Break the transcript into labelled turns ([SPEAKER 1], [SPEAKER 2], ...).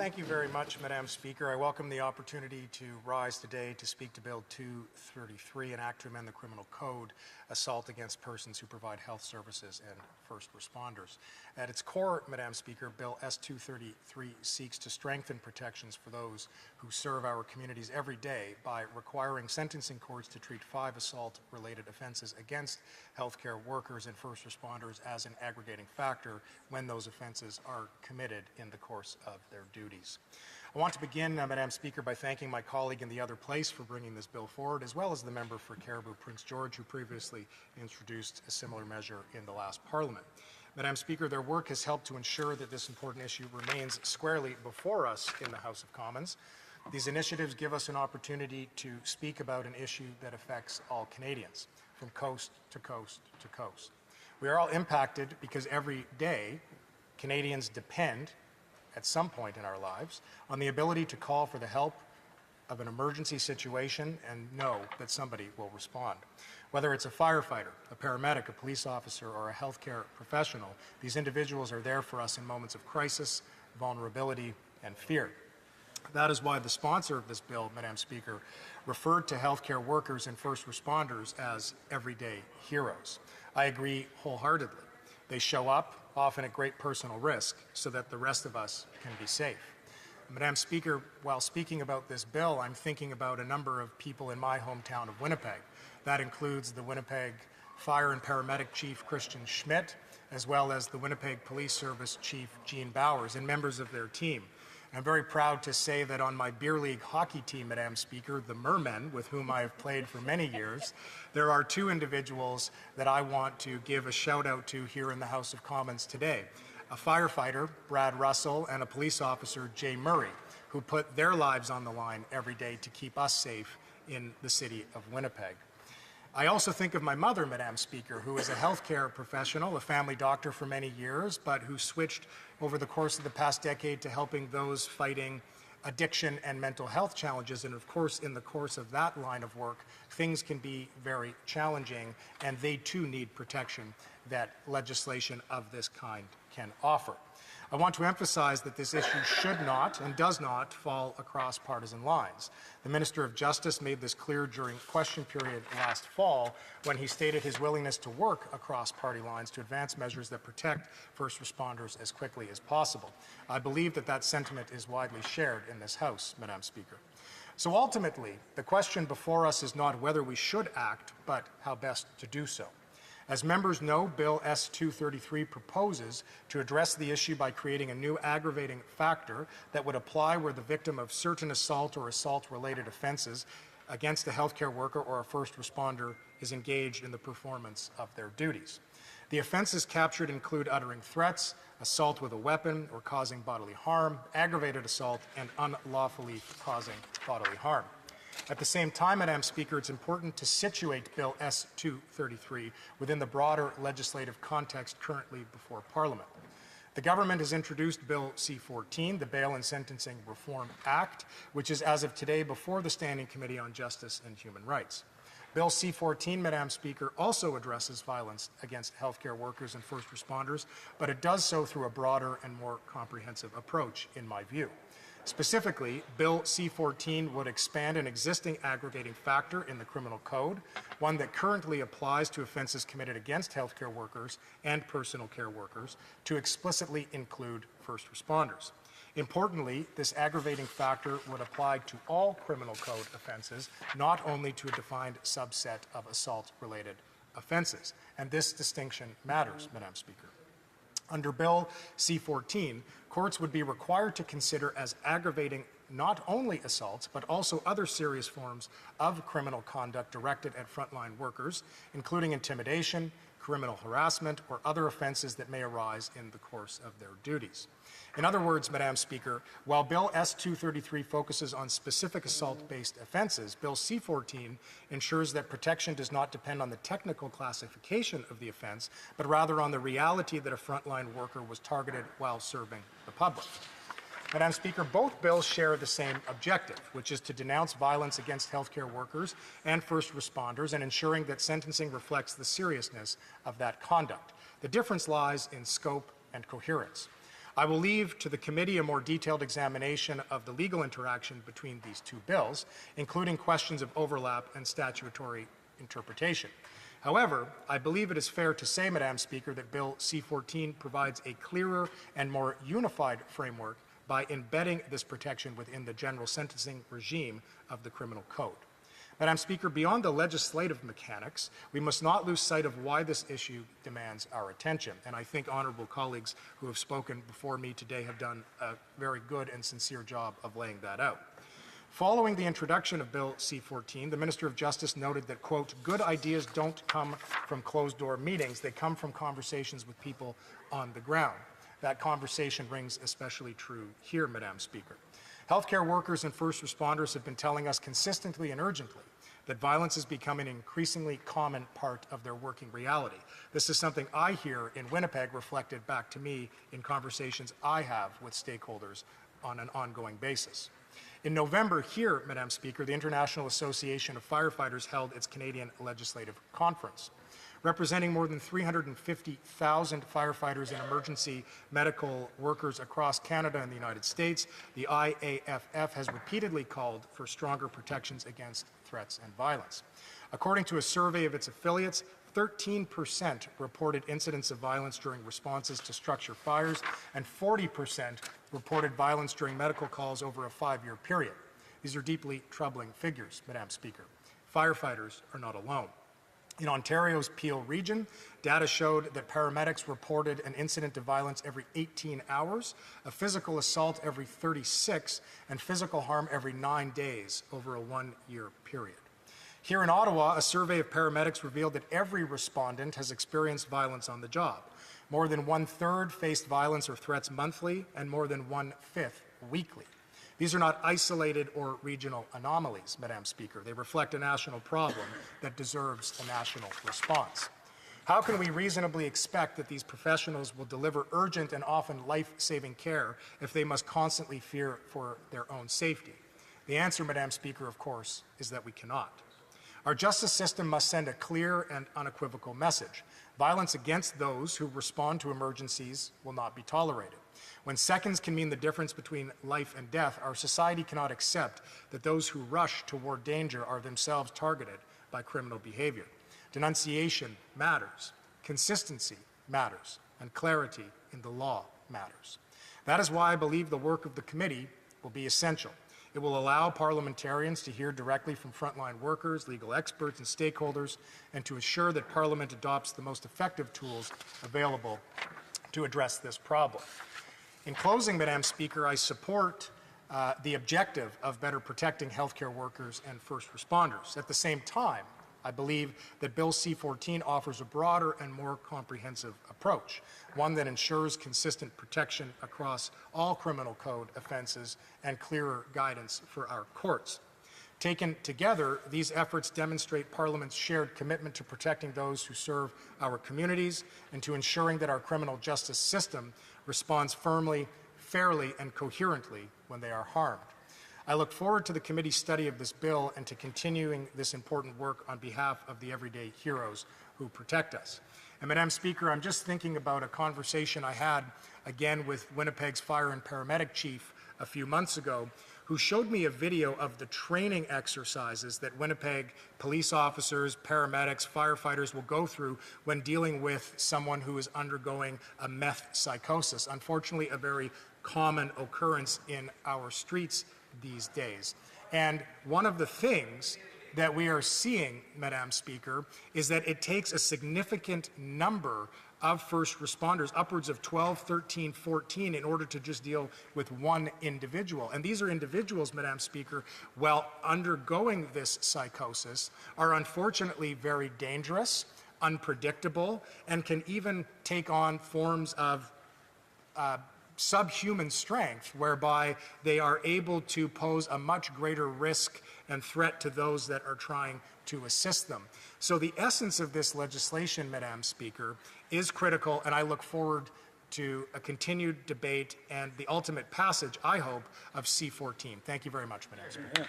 [SPEAKER 1] Thank you very much, Madam Speaker. I welcome the opportunity to rise today to speak to Bill 233, an act to amend the Criminal Code, assault against persons who provide health services and first responders. At its core, Madam Speaker, Bill S-233 seeks to strengthen protections for those who serve our communities every day by requiring sentencing courts to treat 5 assault-related offenses against healthcare workers and first responders as an aggregating factor when those offenses are committed in the course of their duties. I want to begin, Madam Speaker, by thanking my colleague in the other place for bringing this bill forward, as well as the member for Caribou Prince George, who previously introduced a similar measure in the last Parliament. Madam Speaker, their work has helped to ensure that this important issue remains squarely before us in the House of Commons. These initiatives give us an opportunity to speak about an issue that affects all Canadians, from coast to coast to coast. We are all impacted because every day Canadians depend, at some point in our lives, on the ability to call for the help of an emergency situation and know that somebody will respond. Whether it's a firefighter, a paramedic, a police officer, or a healthcare professional, these individuals are there for us in moments of crisis, vulnerability, and fear. That is why the sponsor of this bill, Madam Speaker, referred to healthcare workers and first responders as everyday heroes. I agree wholeheartedly. They show up, often at great personal risk, so that the rest of us can be safe. Madam Speaker, while speaking about this bill, I'm thinking about a number of people in my hometown of Winnipeg. That includes the Winnipeg Fire and Paramedic Chief Christian Schmidt, as well as the Winnipeg Police Service Chief Gene Bowers and members of their team. I'm very proud to say that on my beer league hockey team, Madam Speaker, the Mermen, with whom I have played for many years, there are 2 individuals that I want to give a shout out to here in the House of Commons today. A firefighter, Brad Russell, and a police officer, Jay Murray, who put their lives on the line every day to keep us safe in the city of Winnipeg. I also think of my mother, Madam Speaker, who is a healthcare professional, a family doctor for many years, but who switched over the course of the past decade to helping those fighting addiction and mental health challenges. And of course, in the course of that line of work, things can be very challenging, and they too need protection that legislation of this kind can offer. I want to emphasize that this issue should not and does not fall across partisan lines. The Minister of Justice made this clear during question period last fall when he stated his willingness to work across party lines to advance measures that protect first responders as quickly as possible. I believe that that sentiment is widely shared in this House, Madam Speaker. So ultimately, the question before us is not whether we should act, but how best to do so. As members know, Bill S-233 proposes to address the issue by creating a new aggravating factor that would apply where the victim of certain assault or assault-related offenses against a healthcare worker or a first responder is engaged in the performance of their duties. The offenses captured include uttering threats, assault with a weapon or causing bodily harm, aggravated assault, and unlawfully causing bodily harm. At the same time, Madam Speaker, it's important to situate Bill S-233 within the broader legislative context currently before Parliament. The government has introduced Bill C-14, the Bail and Sentencing Reform Act, which is as of today before the Standing Committee on Justice and Human Rights. Bill C-14, Madam Speaker, also addresses violence against healthcare workers and first responders, but it does so through a broader and more comprehensive approach, in my view. Specifically, Bill C-14 would expand an existing aggravating factor in the Criminal Code, one that currently applies to offenses committed against healthcare workers and personal care workers, to explicitly include first responders. Importantly, this aggravating factor would apply to all Criminal Code offenses, not only to a defined subset of assault-related offenses. And this distinction matters, Madam Speaker. Under Bill C-14, courts would be required to consider as aggravating not only assaults, but also other serious forms of criminal conduct directed at frontline workers, including intimidation, criminal harassment, or other offenses that may arise in the course of their duties. In other words, Madam Speaker, while Bill S-233 focuses on specific assault-based offenses, Bill C-14 ensures that protection does not depend on the technical classification of the offense, but rather on the reality that a frontline worker was targeted while serving the public. Madam Speaker, both bills share the same objective, which is to denounce violence against healthcare workers and first responders and ensuring that sentencing reflects the seriousness of that conduct. The difference lies in scope and coherence. I will leave to the committee a more detailed examination of the legal interaction between these two bills, including questions of overlap and statutory interpretation. However, I believe it is fair to say, Madam Speaker, that Bill C-14 provides a clearer and more unified framework by embedding this protection within the general sentencing regime of the Criminal Code. Madam Speaker, beyond the legislative mechanics, we must not lose sight of why this issue demands our attention. And I think honourable colleagues who have spoken before me today have done a very good and sincere job of laying that out. Following the introduction of Bill C-14, the Minister of Justice noted that, quote, good ideas don't come from closed-door meetings, they come from conversations with people on the ground. That conversation rings especially true here, Madam Speaker. Healthcare workers and first responders have been telling us consistently and urgently that violence is becoming an increasingly common part of their working reality. This is something I hear in Winnipeg reflected back to me in conversations I have with stakeholders on an ongoing basis. In November here, Madam Speaker, the International Association of Firefighters held its Canadian Legislative Conference. Representing more than 350,000 firefighters and emergency medical workers across Canada and the United States, the IAFF has repeatedly called for stronger protections against threats and violence. According to a survey of its affiliates, 13% reported incidents of violence during responses to structure fires, and 40% reported violence during medical calls over a 5-year period. These are deeply troubling figures, Madam Speaker. Firefighters are not alone. In Ontario's Peel region, data showed that paramedics reported an incident of violence every 18 hours, a physical assault every 36, and physical harm every 9 days over a 1-year period. Here in Ottawa, a survey of paramedics revealed that every respondent has experienced violence on the job. More than 1/3 faced violence or threats monthly, and more than 1/5 weekly. These are not isolated or regional anomalies, Madam Speaker. They reflect a national problem that deserves a national response. How can we reasonably expect that these professionals will deliver urgent and often life-saving care if they must constantly fear for their own safety? The answer, Madam Speaker, of course, is that we cannot. Our justice system must send a clear and unequivocal message. Violence against those who respond to emergencies will not be tolerated. When seconds can mean the difference between life and death, our society cannot accept that those who rush toward danger are themselves targeted by criminal behavior. Denunciation matters, consistency matters, and clarity in the law matters. That is why I believe the work of the committee will be essential. It will allow parliamentarians to hear directly from frontline workers, legal experts, and stakeholders, and to ensure that Parliament adopts the most effective tools available to address this problem. In closing, Madam Speaker, I support the objective of better protecting healthcare workers and first responders. At the same time, I believe that Bill C-14 offers a broader and more comprehensive approach, one that ensures consistent protection across all criminal code offences and clearer guidance for our courts. Taken together, these efforts demonstrate Parliament's shared commitment to protecting those who serve our communities and to ensuring that our criminal justice system responds firmly, fairly, and coherently when they are harmed. I look forward to the committee's study of this bill and to continuing this important work on behalf of the everyday heroes who protect us. And Madam Speaker, I'm just thinking about a conversation I had again with Winnipeg's fire and paramedic chief a few months ago, who showed me a video of the training exercises that Winnipeg police officers, paramedics, firefighters will go through when dealing with someone who is undergoing a meth psychosis. Unfortunately, a very common occurrence in our streets these days. And one of the things that we are seeing, Madam Speaker, is that it takes a significant number of first responders, upwards of 12, 13, 14, in order to just deal with one individual. And these are individuals, Madam Speaker, while undergoing this psychosis, are unfortunately very dangerous, unpredictable, and can even take on forms of subhuman strength, whereby they are able to pose a much greater risk and threat to those that are trying to assist them. So the essence of this legislation, Madam Speaker, is critical, and I look forward to a continued debate and the ultimate passage, I hope, of C-14. Thank you very much, Madam Speaker.